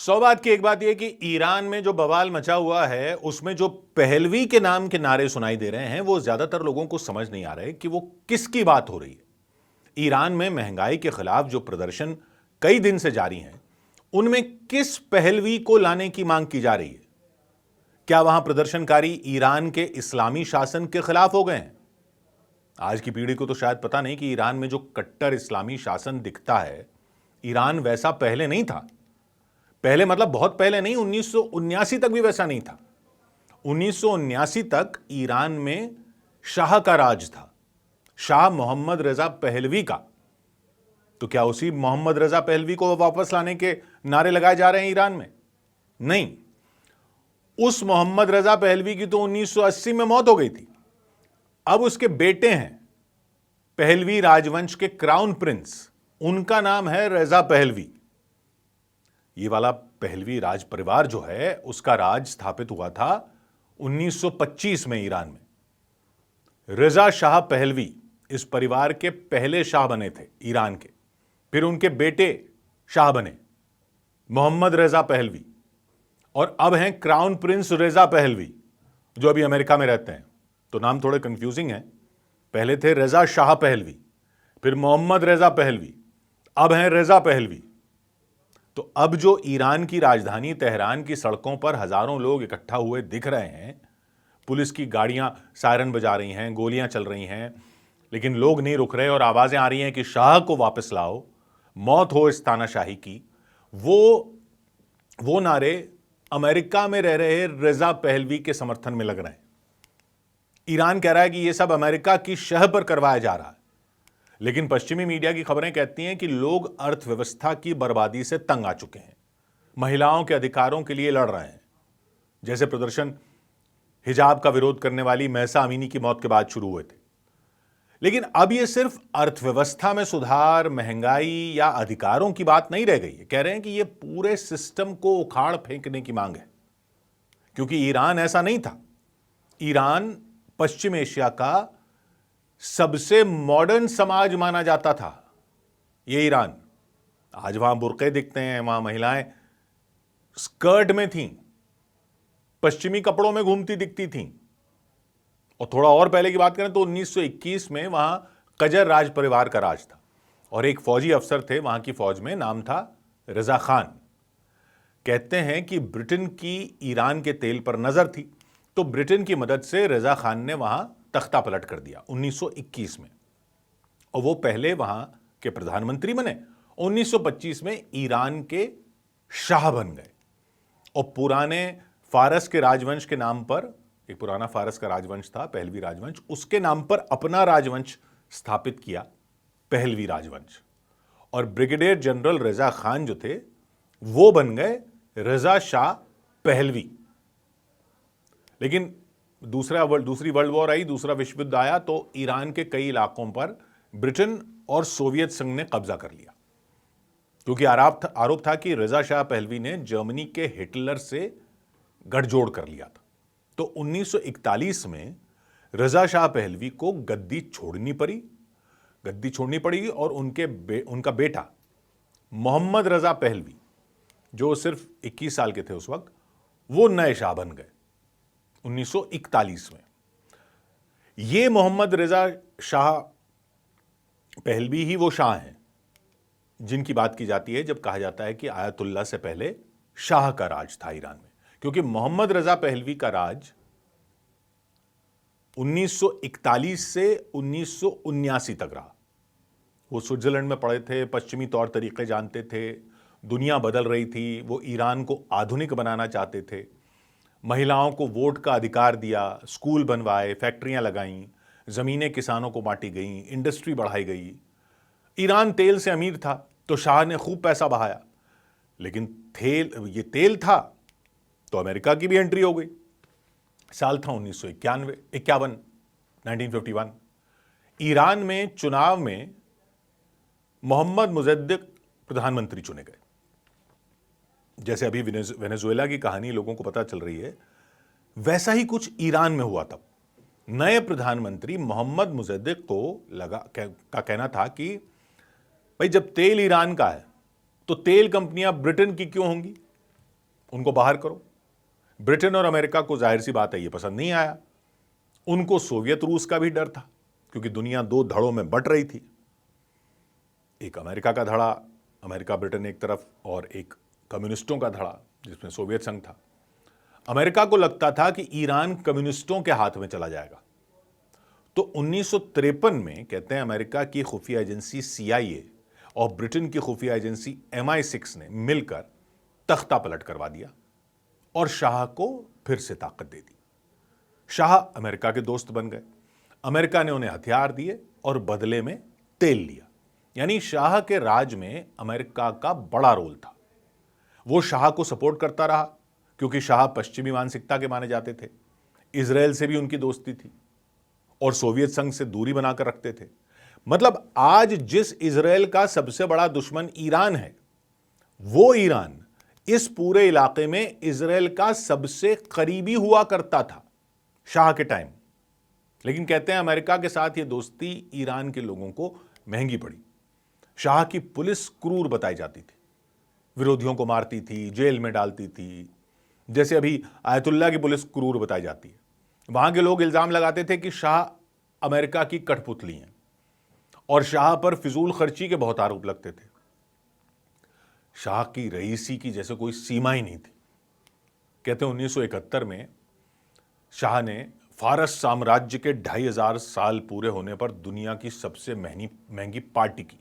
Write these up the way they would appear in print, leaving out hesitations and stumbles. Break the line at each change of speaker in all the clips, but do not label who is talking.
सौ बात की एक बात यह कि ईरान में जो बवाल मचा हुआ है उसमें जो पहलवी के नाम के नारे सुनाई दे रहे हैं वो ज्यादातर लोगों को समझ नहीं आ रहे कि वो किसकी बात हो रही है। ईरान में महंगाई के खिलाफ जो प्रदर्शन कई दिन से जारी हैं उनमें किस पहलवी को लाने की मांग की जा रही है? क्या वहां प्रदर्शनकारी ईरान के इस्लामी शासन के खिलाफ हो गए हैं? आज की पीढ़ी को तो शायद पता नहीं कि ईरान में जो कट्टर इस्लामी शासन दिखता है, ईरान वैसा पहले नहीं था। पहले मतलब बहुत पहले नहीं, 1979 तक भी वैसा नहीं था। 1979 तक ईरान में शाह का राज था, शाह मोहम्मद रजा पहलवी का। तो क्या उसी मोहम्मद रजा पहलवी को वापस लाने के नारे लगाए जा रहे हैं ईरान में? नहीं, उस मोहम्मद रजा पहलवी की तो 1980 में मौत हो गई थी। अब उसके बेटे हैं पहलवी राजवंश के क्राउन प्रिंस, उनका नाम है रजा पहलवी। ये वाला पहलवी राज परिवार जो है उसका राज स्थापित हुआ था 1925 में ईरान में। रजा शाह पहलवी इस परिवार के पहले शाह बने थे ईरान के। फिर उनके बेटे शाह बने मोहम्मद रजा पहलवी, और अब हैं क्राउन प्रिंस रजा पहलवी जो अभी अमेरिका में रहते हैं। तो नाम थोड़े कंफ्यूजिंग है। पहले थे रजा शाह पहलवी, फिर मोहम्मद रजा पहलवी, अब हैं रजा पहलवी। तो अब जो ईरान की राजधानी तेहरान की सड़कों पर हजारों लोग इकट्ठा हुए दिख रहे हैं, पुलिस की गाड़ियां सायरन बजा रही हैं, गोलियां चल रही हैं, लेकिन लोग नहीं रुक रहे और आवाजें आ रही हैं कि शाह को वापस लाओ, मौत हो इस तानाशाही की। वो नारे अमेरिका में रह रहे रजा पहलवी के समर्थन में लग रहे हैं। ईरान कह रहा है कि यह सब अमेरिका की शह पर करवाया जा रहा है, लेकिन पश्चिमी मीडिया की खबरें कहती हैं कि लोग अर्थव्यवस्था की बर्बादी से तंग आ चुके हैं, महिलाओं के अधिकारों के लिए लड़ रहे हैं। जैसे प्रदर्शन हिजाब का विरोध करने वाली महसा अमीनी की मौत के बाद शुरू हुए थे। लेकिन अब यह सिर्फ अर्थव्यवस्था में सुधार, महंगाई या अधिकारों की बात नहीं रह गई है। कह रहे हैं कि यह पूरे सिस्टम को उखाड़ फेंकने की मांग है, क्योंकि ईरान ऐसा नहीं था। ईरान पश्चिम एशिया का सबसे मॉडर्न समाज माना जाता था। ये ईरान, आज वहां बुर्के दिखते हैं, वहां महिलाएं स्कर्ट में थीं, पश्चिमी कपड़ों में घूमती दिखती थीं। और थोड़ा और पहले की बात करें तो 1921 में वहां कजर राज परिवार का राज था, और एक फौजी अफसर थे वहां की फौज में, नाम था रजा खान। कहते हैं कि ब्रिटेन की ईरान के तेल पर नजर थी, तो ब्रिटेन की मदद से रजा खान ने वहां तख्ता पलट कर दिया 1921 में, और वो पहले वहां के प्रधानमंत्री बने। 1925 में ईरान के शाह बन गए, और पुराने फारस के राजवंश के नाम पर, एक पुराना फारस का राजवंश था पहलवी राजवंश, उसके नाम पर अपना राजवंश स्थापित किया, पहलवी राजवंश। और ब्रिगेडियर जनरल रजा खान जो थे वो बन गए रजा शाह पहलवी। लेकिन दूसरी वर्ल्ड वॉर आई, दूसरा विश्व युद्ध आया, तो ईरान के कई इलाकों पर ब्रिटेन और सोवियत संघ ने कब्जा कर लिया, क्योंकि आरोप था कि रजा शाह पहलवी ने जर्मनी के हिटलर से गठजोड़ कर लिया था। तो 1941 में रजा शाह पहलवी को गद्दी छोड़नी पड़ी, और उनका बेटा मोहम्मद रजा पहलवी, जो सिर्फ 21 साल के थे उस वक्त, वो नए शाह बन गए 1941 में। ये मोहम्मद रजा शाह पहलवी ही वो शाह हैं जिनकी बात की जाती है जब कहा जाता है कि आयतुल्ला से पहले शाह का राज था ईरान में, क्योंकि मोहम्मद रजा पहलवी का राज 1941 से 1979 तक रहा। वो स्विट्जरलैंड में पढ़े थे, पश्चिमी तौर तरीके जानते थे, दुनिया बदल रही थी, वो ईरान को आधुनिक बनाना चाहते थे, महिलाओं को वोट का अधिकार दिया, स्कूल बनवाए, फैक्ट्रियां लगाईं, जमीनें किसानों को बांटी गईं, इंडस्ट्री बढ़ाई गई। ईरान तेल से अमीर था तो शाह ने खूब पैसा बहाया, लेकिन ये तेल था तो अमेरिका की भी एंट्री हो गई। साल था 1951, 1951। ईरान में चुनाव में मोहम्मद मुजद्दिक प्रधानमंत्री चुने गए। जैसे अभी वेनेजुएला की कहानी लोगों को पता चल रही है, वैसा ही कुछ ईरान में हुआ। तब नए प्रधानमंत्री मोहम्मद मुजद्दिक का कहना था कि भाई जब तेल ईरान का है तो तेल कंपनियां ब्रिटेन की क्यों होंगी, उनको बाहर करो। ब्रिटेन और अमेरिका को जाहिर सी बात है ये पसंद नहीं आया। उनको सोवियत रूस का भी डर था, क्योंकि दुनिया दो धड़ों में बंट रही थी। एक अमेरिका का धड़ा, अमेरिका ब्रिटेन एक तरफ, और एक कम्युनिस्टों का धड़ा जिसमें सोवियत संघ था। अमेरिका को लगता था कि ईरान कम्युनिस्टों के हाथ में चला जाएगा। तो 1953 में कहते हैं अमेरिका की खुफिया एजेंसी CIA और ब्रिटेन की खुफिया एजेंसी MI6 ने मिलकर तख्ता पलट करवा दिया और शाह को फिर से ताकत दे दी। शाह अमेरिका के दोस्त बन गए। अमेरिका ने उन्हें हथियार दिए और बदले में तेल लिया। यानी शाह के राज में अमेरिका का बड़ा रोल था। वो शाह को सपोर्ट करता रहा, क्योंकि शाह पश्चिमी मानसिकता के माने जाते थे। इजराइल से भी उनकी दोस्ती थी और सोवियत संघ से दूरी बनाकर रखते थे। मतलब आज जिस इजराइल का सबसे बड़ा दुश्मन ईरान है, वो ईरान इस पूरे इलाके में इजराइल का सबसे करीबी हुआ करता था शाह के टाइम। लेकिन कहते हैं अमेरिका के साथ ये दोस्ती ईरान के लोगों को महंगी पड़ी। शाह की पुलिस क्रूर बताई जाती थी, विरोधियों को मारती थी, जेल में डालती थी, जैसे अभी आयतुल्ला की पुलिस क्रूर बताई जाती है। वहां के लोग इल्जाम लगाते थे कि शाह अमेरिका की कठपुतली हैं और शाह पर फिजूल खर्ची के बहुत आरोप लगते थे। शाह की रईसी की जैसे कोई सीमा ही नहीं थी। कहते हैं 1971 में शाह ने फारस साम्राज्य के 2500 साल पूरे होने पर दुनिया की सबसे महंगी पार्टी की,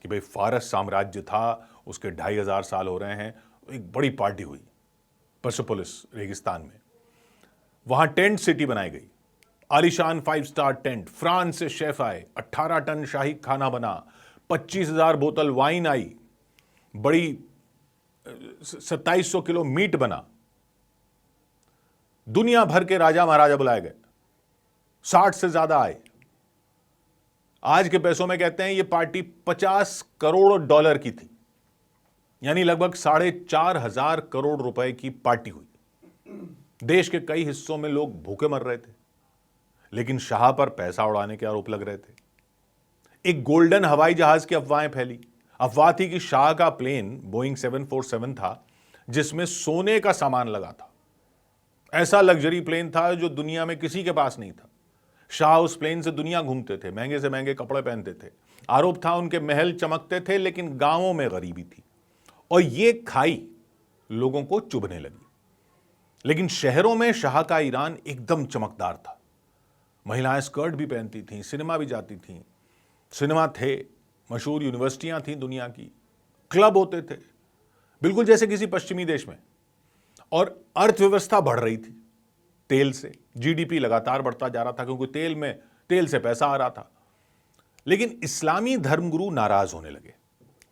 कि भाई फारस साम्राज्य था, उसके 2500 साल हो रहे हैं, एक बड़ी पार्टी हुई परसेपोलिस रेगिस्तान में। वहां टेंट सिटी बनाई गई, आलीशान 5 स्टार टेंट। फ्रांस से शेफ आए, 18 टन शाही खाना बना, 25,000 बोतल वाइन आई, बड़ी 2700 किलो मीट बना। दुनिया भर के राजा महाराजा बुलाए गए, 60 से ज्यादा आए। आज के पैसों में कहते हैं ये पार्टी 50 करोड़ डॉलर की थी, यानी लगभग 4,500 करोड़ रुपए की पार्टी हुई। देश के कई हिस्सों में लोग भूखे मर रहे थे, लेकिन शाह पर पैसा उड़ाने के आरोप लग रहे थे। एक गोल्डन हवाई जहाज की अफवाहें फैली। अफवाह थी कि शाह का प्लेन बोइंग 747 था, जिसमें सोने का सामान लगा था। ऐसा लग्जरी प्लेन था जो दुनिया में किसी के पास नहीं था। शाह उस प्लेन से दुनिया घूमते थे, महंगे से महंगे कपड़े पहनते थे। आरोप था उनके महल चमकते थे, लेकिन गांवों में गरीबी थी और ये खाई लोगों को चुभने लगी। लेकिन शहरों में शाह का ईरान एकदम चमकदार था। महिलाएं स्कर्ट भी पहनती थीं, सिनेमा भी जाती थीं, सिनेमा थे, मशहूर यूनिवर्सिटियां थीं दुनिया की, क्लब होते थे, बिल्कुल जैसे किसी पश्चिमी देश में। और अर्थव्यवस्था बढ़ रही थी तेल से। GDP लगातार बढ़ता जा रहा था, क्योंकि तेल से पैसा आ रहा था। लेकिन इस्लामी धर्मगुरु नाराज होने लगे।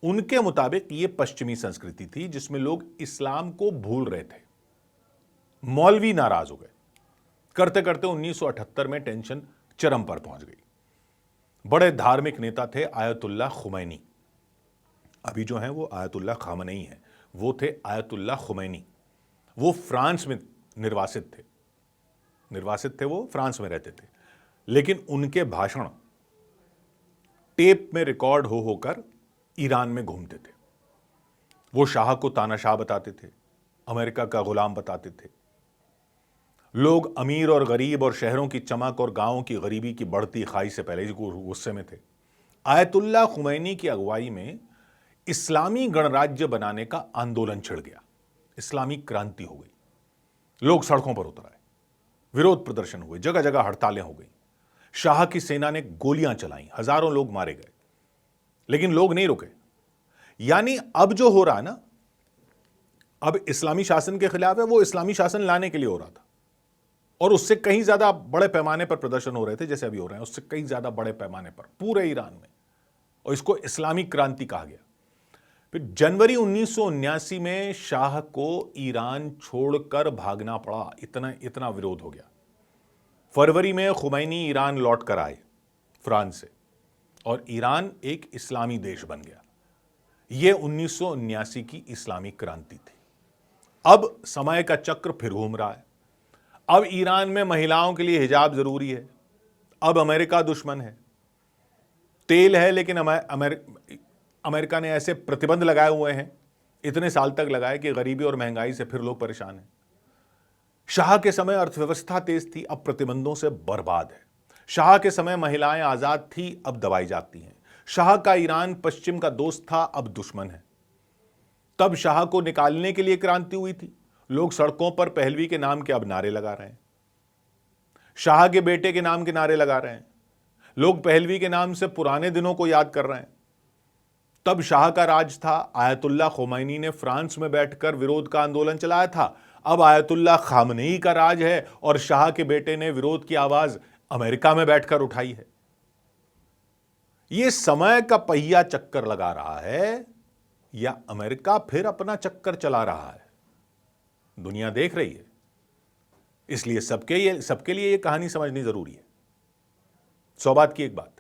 उनके मुताबिक ये पश्चिमी संस्कृति थी जिसमें लोग इस्लाम को भूल रहे थे। मौलवी नाराज हो गए। करते करते 1978 में टेंशन चरम पर पहुंच गई। बड़े धार्मिक नेता थे आयतुल्ला खुमैनी। अभी जो हैं वो आयतुल्ला खामनेई हैं, वो थे आयतुल्ला खुमैनी। वो फ्रांस में निर्वासित थे, वो फ्रांस में रहते थे। लेकिन उनके भाषण टेप में रिकॉर्ड हो होकर ईरान में घूमते थे। वो शाह को तानाशाह बताते थे, अमेरिका का गुलाम बताते थे। लोग अमीर और गरीब और शहरों की चमक और गांवों की गरीबी की बढ़ती खाई से पहले ही गुस्से में थे। आयतुल्ला खुमैनी की अगुवाई में इस्लामी गणराज्य बनाने का आंदोलन छिड़ गया। इस्लामी क्रांति हो गई। लोग सड़कों पर उतर आए, विरोध प्रदर्शन हुए, जगह जगह हड़तालें हो गई। शाह की सेना ने गोलियां चलाईं, हजारों लोग मारे गए। लेकिन लोग नहीं रुके। यानी अब जो हो रहा है ना, अब इस्लामी शासन के खिलाफ है, वो इस्लामी शासन लाने के लिए हो रहा था। और उससे कहीं ज्यादा बड़े पैमाने पर प्रदर्शन हो रहे थे, जैसे अभी हो रहे हैं, उससे कहीं ज्यादा बड़े पैमाने पर पूरे ईरान में। और इसको इस्लामी क्रांति कहा गया। फिर जनवरी 1979 में शाह को ईरान छोड़कर भागना पड़ा। इतना विरोध हो गया। फरवरी में खुमैनी ईरान लौट कर आए फ्रांस से, और ईरान एक इस्लामी देश बन गया। यह 1979 की इस्लामी क्रांति थी। अब समय का चक्र फिर घूम रहा है। अब ईरान में महिलाओं के लिए हिजाब जरूरी है। अब अमेरिका दुश्मन है। तेल है, लेकिन अमेरिका ने ऐसे प्रतिबंध लगाए हुए हैं इतने साल तक लगाए कि गरीबी और महंगाई से फिर लोग परेशान हैं। शाह के समय अर्थव्यवस्था तेज थी, अब प्रतिबंधों से बर्बाद है। शाह के समय महिलाएं आजाद थी, अब दबाई जाती हैं। शाह का ईरान पश्चिम का दोस्त था, अब दुश्मन है। तब शाह को निकालने के लिए क्रांति हुई थी। लोग सड़कों पर पहलवी के नाम के अब नारे लगा रहे हैं, शाह के बेटे के नाम के नारे लगा रहे हैं। लोग पहलवी के नाम से पुराने दिनों को याद कर रहे हैं। तब शाह का राज था, आयतुल्लाह खोमैनी ने फ्रांस में बैठकर विरोध का आंदोलन चलाया था। अब आयतुल्लाह खामनेई का राज है और शाह के बेटे ने विरोध की आवाज अमेरिका में बैठकर उठाई है। यह समय का पहिया चक्कर लगा रहा है या अमेरिका फिर अपना चक्कर चला रहा है? दुनिया देख रही है, इसलिए सबके लिए यह कहानी समझनी जरूरी है। सौबात की एक बात,